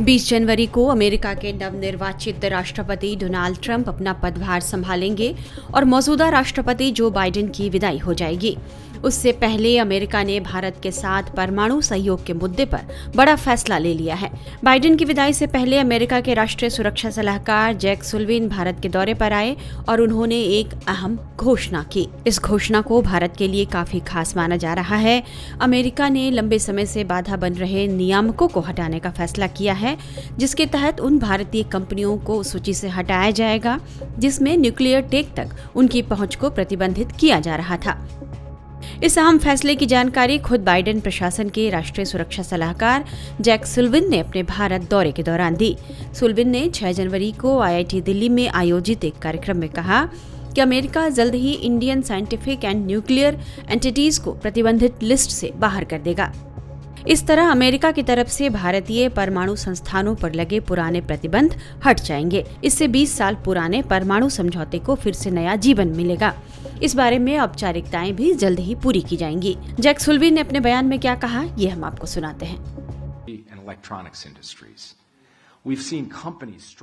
20 जनवरी को अमेरिका के नवनिर्वाचित राष्ट्रपति डोनाल्ड ट्रंप अपना पदभार संभालेंगे और मौजूदा राष्ट्रपति जो बाइडेन की विदाई हो जाएगी। उससे पहले अमेरिका ने भारत के साथ परमाणु सहयोग के मुद्दे पर बड़ा फैसला ले लिया है। बाइडेन की विदाई से पहले अमेरिका के राष्ट्रीय सुरक्षा सलाहकार जैक सुल्लिवान भारत के दौरे पर आए और उन्होंने एक अहम घोषणा की। इस घोषणा को भारत के लिए काफी खास माना जा रहा है। अमेरिका ने लंबे समय से बाधा बन रहे नियामकों को हटाने का फैसला किया है, जिसके तहत उन भारतीय कंपनियों को सूची से हटाया जाएगा जिसमें न्यूक्लियर टेक तक उनकी पहुंच को प्रतिबंधित किया जा रहा था। इस अहम फैसले की जानकारी खुद बाइडेन प्रशासन के राष्ट्रीय सुरक्षा सलाहकार जैक सुल्लिवान ने अपने भारत दौरे के दौरान दी। सुल्लिवान ने 6 जनवरी को IIT दिल्ली में आयोजित एक कार्यक्रम में कहा कि अमेरिका जल्द ही Indian scientific and nuclear entities को प्रतिबंधित लिस्ट से बाहर कर देगा। इस तरह अमेरिका की तरफ से भारतीय परमाणु संस्थानों पर लगे पुराने प्रतिबंध हट जाएंगे। इससे 20 साल पुराने परमाणु समझौते को फिर से नया जीवन मिलेगा। इस बारे में औपचारिकताएं भी जल्द ही पूरी की जाएंगी। जैक सुल्लिवान ने अपने बयान में क्या कहा, ये हम आपको सुनाते हैं।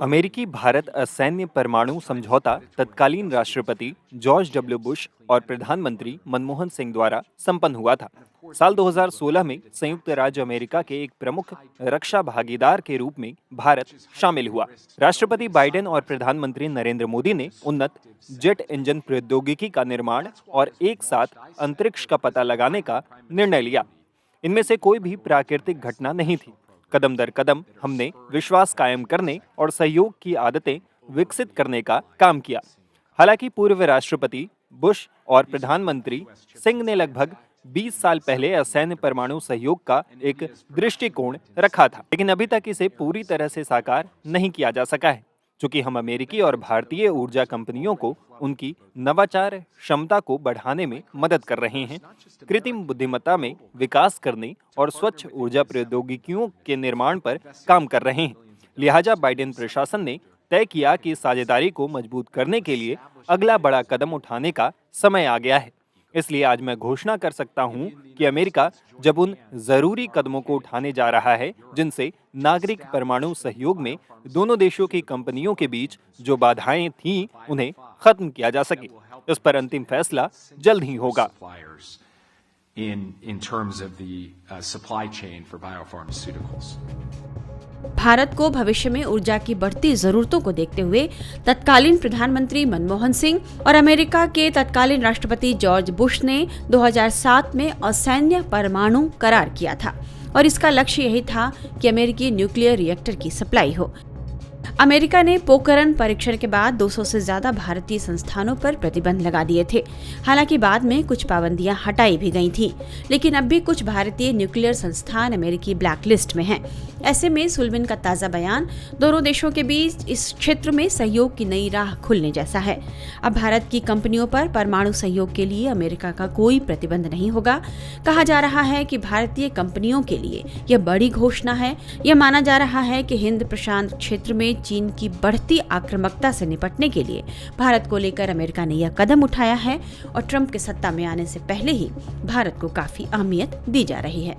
अमेरिकी भारत असैन्य परमाणु समझौता तत्कालीन राष्ट्रपति जॉर्ज डब्ल्यू बुश और प्रधानमंत्री मनमोहन सिंह द्वारा संपन्न हुआ था। साल 2016 में संयुक्त राज्य अमेरिका के एक प्रमुख रक्षा भागीदार के रूप में भारत शामिल हुआ। राष्ट्रपति बाइडेन और प्रधानमंत्री नरेंद्र मोदी ने उन्नत जेट इंजन प्रौद्योगिकी का निर्माण और एक साथ अंतरिक्ष का पता लगाने का निर्णय लिया। इनमें से कोई भी प्राकृतिक घटना नहीं थी। कदम दर कदम हमने विश्वास कायम करने और सहयोग की आदतें विकसित करने का काम किया। हालांकि पूर्व राष्ट्रपति बुश और प्रधानमंत्री सिंह ने लगभग 20 साल पहले असैन्य परमाणु सहयोग का एक दृष्टिकोण रखा था, लेकिन अभी तक इसे पूरी तरह से साकार नहीं किया जा सका है। चूंकि हम अमेरिकी और भारतीय ऊर्जा कंपनियों को उनकी नवाचार क्षमता को बढ़ाने में मदद कर रहे हैं, कृत्रिम बुद्धिमत्ता में विकास करने और स्वच्छ ऊर्जा प्रौद्योगिकियों के निर्माण पर काम कर रहे हैं, लिहाजा बाइडेन प्रशासन ने तय किया कि साझेदारी को मजबूत करने के लिए अगला बड़ा कदम उठाने का समय आ गया है। इसलिए आज मैं घोषणा कर सकता हूं कि अमेरिका जब उन जरूरी कदमों को उठाने जा रहा है जिनसे नागरिक परमाणु सहयोग में दोनों देशों की कंपनियों के बीच जो बाधाएं थीं उन्हें खत्म किया जा सके। इस पर अंतिम फैसला जल्द ही होगा। भारत को भविष्य में ऊर्जा की बढ़ती जरूरतों को देखते हुए तत्कालीन प्रधानमंत्री मनमोहन सिंह और अमेरिका के तत्कालीन राष्ट्रपति जॉर्ज बुश ने 2007 में असैन्य परमाणु करार किया था और इसका लक्ष्य यही था कि अमेरिकी न्यूक्लियर रिएक्टर की सप्लाई हो। अमेरिका ने पोखरण परीक्षण के बाद 200 से ज्यादा भारतीय संस्थानों पर प्रतिबंध लगा दिए थे। हालांकि बाद में कुछ पाबंदियां हटाई भी गई थीं, लेकिन अब भी कुछ भारतीय न्यूक्लियर संस्थान अमेरिकी ब्लैक लिस्ट में हैं। ऐसे में सुल्लिवान का ताजा बयान दोनों देशों के बीच इस क्षेत्र में सहयोग की नई राह खुलने जैसा है। अब भारत की कंपनियों पर परमाणु सहयोग के लिए अमेरिका का कोई प्रतिबंध नहीं होगा। कहा जा रहा है कि भारतीय कंपनियों के लिए यह बड़ी घोषणा है। यह माना जा रहा है कि हिंद प्रशांत क्षेत्र में चीन की बढ़ती आक्रामकता से निपटने के लिए भारत को लेकर अमेरिका ने यह कदम उठाया है और ट्रंप के सत्ता में आने से पहले ही भारत को काफी अहमियत दी जा रही है।